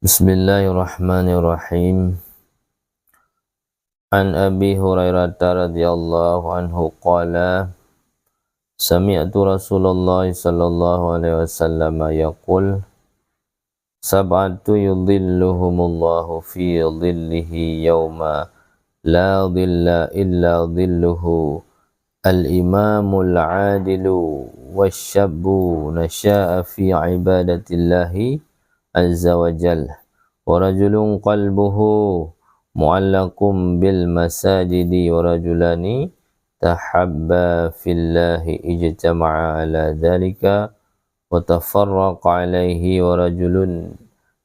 Bismillahirrahmanirrahim. An Abi Hurairah radhiyallahu anhu qala sami'tu Rasulullah sallallahu alaihi wasallam yaqul sab'atu yudhilluhumullahu fi dhillihi yawma la dhilla illa dhilluhu al-imamul 'adilu wasyabbu nasha'a fi ibadatillahi azza wa jalla wa rajulun qalbuhu mu'allaqum bil masajidi wa rajulani tahabba fillahi ijtama'a ala dhalika wa tafarraqa alaihi wa rajulun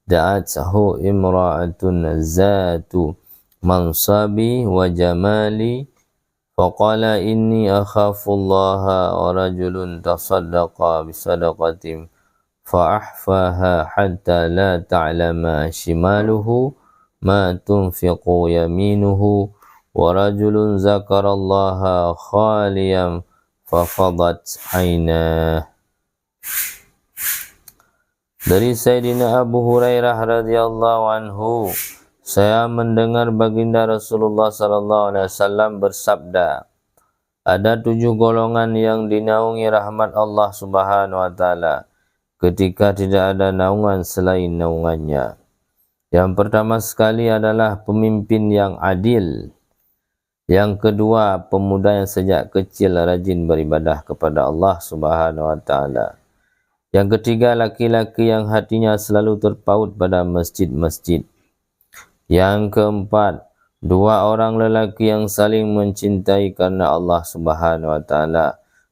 da'athu imra'atun zatu mansabi wa jamali faqala inni akhafu allaha wa rajulun tasaddaqa bisadaqatin fa'ahfaha hatta la ta'lama shimaluhu ma tunfiqu yaminuhu wa rajulun zakarallaha khaliyan fafadat aynah. Dari Sayyidina Abu Hurairah radhiyallahu anhu, saya mendengar baginda Rasulullah sallallahu alaihi wasallam bersabda, ada 7 golongan yang dinaungi rahmat Allah Subhanahu wa taala ketika tidak ada naungan selain naungannya. Yang pertama sekali adalah pemimpin yang adil. Yang kedua, pemuda yang sejak kecil rajin beribadah kepada Allah Subhanahu wa taala. Yang ketiga, laki-laki yang hatinya selalu terpaut pada masjid-masjid. Yang keempat, 2 orang lelaki yang saling mencintai karena Allah Subhanahu wa taala.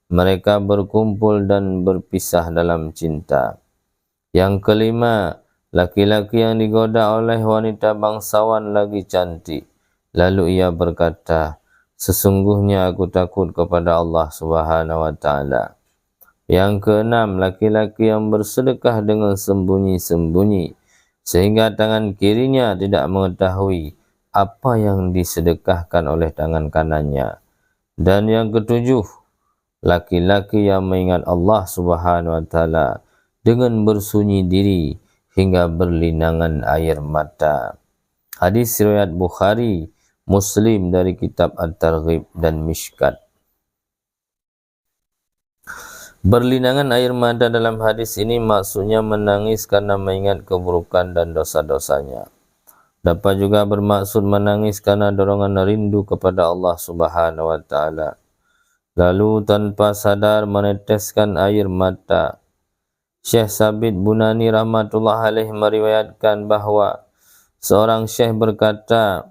Mereka berkumpul dan berpisah dalam cinta. Yang kelima, laki-laki yang digoda oleh wanita bangsawan lagi cantik. Lalu ia berkata, sesungguhnya aku takut kepada Allah Subhanahu wa taala. Yang keenam, laki-laki yang bersedekah dengan sembunyi-sembunyi sehingga tangan kirinya tidak mengetahui apa yang disedekahkan oleh tangan kanannya. Dan yang ketujuh, laki-laki yang mengingat Allah Subhanahu wa taala dengan bersunyi diri hingga berlinangan air mata. Hadis riwayat Bukhari, Muslim dari kitab At-Targhib dan Mishkat. Berlinangan air mata dalam hadis ini maksudnya menangis karena mengingat keburukan dan dosa-dosanya. Dapat juga bermaksud menangis karena dorongan rindu kepada Allah Subhanahu wa taala. Lalu tanpa sadar meneteskan air mata. Syekh Sabit Bunani rahmatullah alaih meriwayatkan bahwa seorang syekh berkata,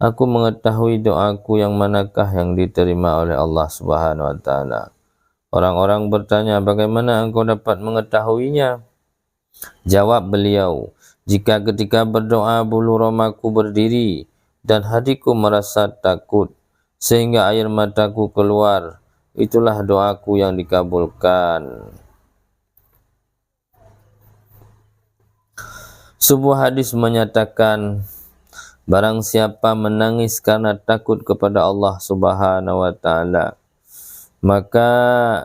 aku mengetahui doaku yang manakah yang diterima oleh Allah Subhanahu wa taala. Orang-orang bertanya, bagaimana engkau dapat mengetahuinya? Jawab beliau, jika ketika berdoa bulu romaku berdiri dan hatiku merasa takut sehingga air mataku keluar, itulah doaku yang dikabulkan. Sebuah hadis menyatakan, barang siapa menangis karena takut kepada Allah Subhanahu wa taala, maka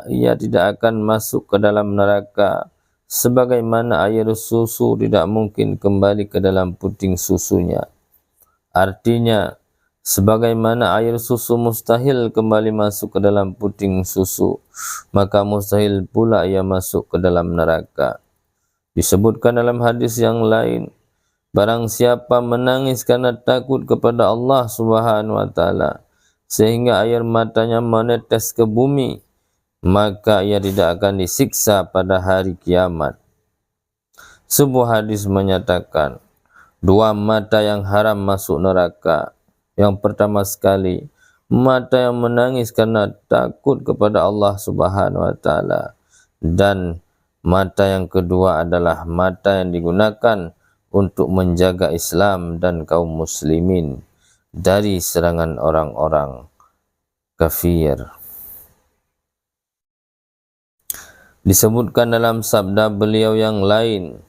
ia tidak akan masuk ke dalam neraka, sebagaimana air susu tidak mungkin kembali ke dalam puting susunya. Artinya, sebagaimana air susu mustahil kembali masuk ke dalam puting susu, maka mustahil pula ia masuk ke dalam neraka. Disebutkan dalam hadis yang lain, barang siapa menangis karena takut kepada Allah Subhanahu wa taala sehingga air matanya menetes ke bumi, maka ia tidak akan disiksa pada hari kiamat. Sebuah hadis menyatakan, 2 mata yang haram masuk neraka. Yang pertama sekali, mata yang menangis karena takut kepada Allah Subhanahu wa taala, dan mata yang kedua adalah mata yang digunakan untuk menjaga Islam dan kaum muslimin dari serangan orang-orang kafir. Disebutkan dalam sabda beliau yang lain,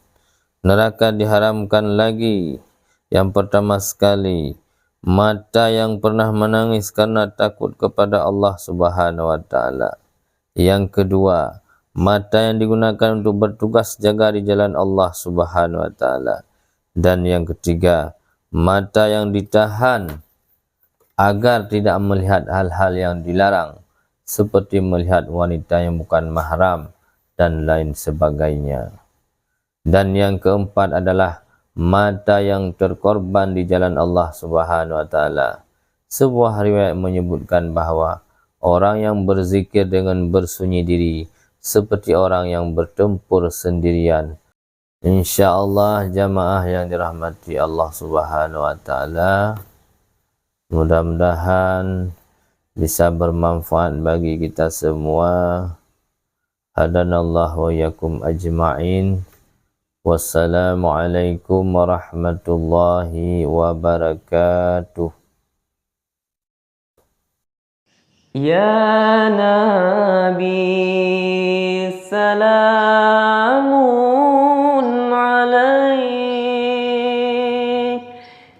neraka diharamkan lagi. Yang pertama sekali, mata yang pernah menangis karena takut kepada Allah Subhanahu wa taala. Yang kedua, mata yang digunakan untuk bertugas jaga di jalan Allah Subhanahu wa taala. Dan yang ketiga, mata yang ditahan agar tidak melihat hal-hal yang dilarang, seperti melihat wanita yang bukan mahram dan lain sebagainya. Dan yang keempat adalah mata yang terkorban di jalan Allah Subhanahu wa taala. Sebuah riwayat menyebutkan bahwa orang yang berzikir dengan bersunyi diri seperti orang yang bertempur sendirian. InsyaAllah jamaah yang dirahmati Allah Subhanahu wa taala, mudah-mudahan bisa bermanfaat bagi kita semua. Hadanallahu wa yakum ajma'in. Wassalamualaikum warahmatullahi wabarakatuh. Ya Nabi salamun alaik,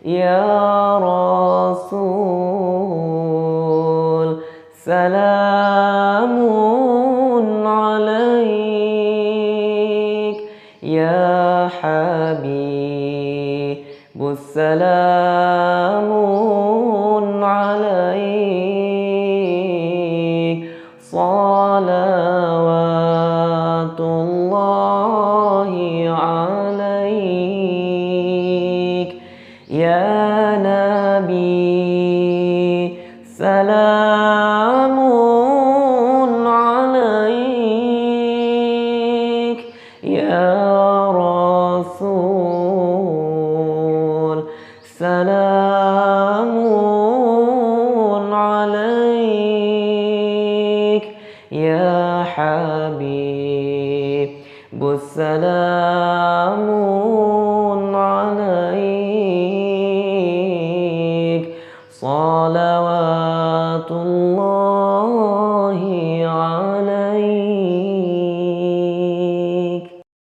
Ya Rasul salamun alaik, Ya Habibus salamun alaik, salawatullahi alaik, Ya Nabi salamun alaik, Ya Rasul salamun alaik, Ya Habib bussalamun alaik,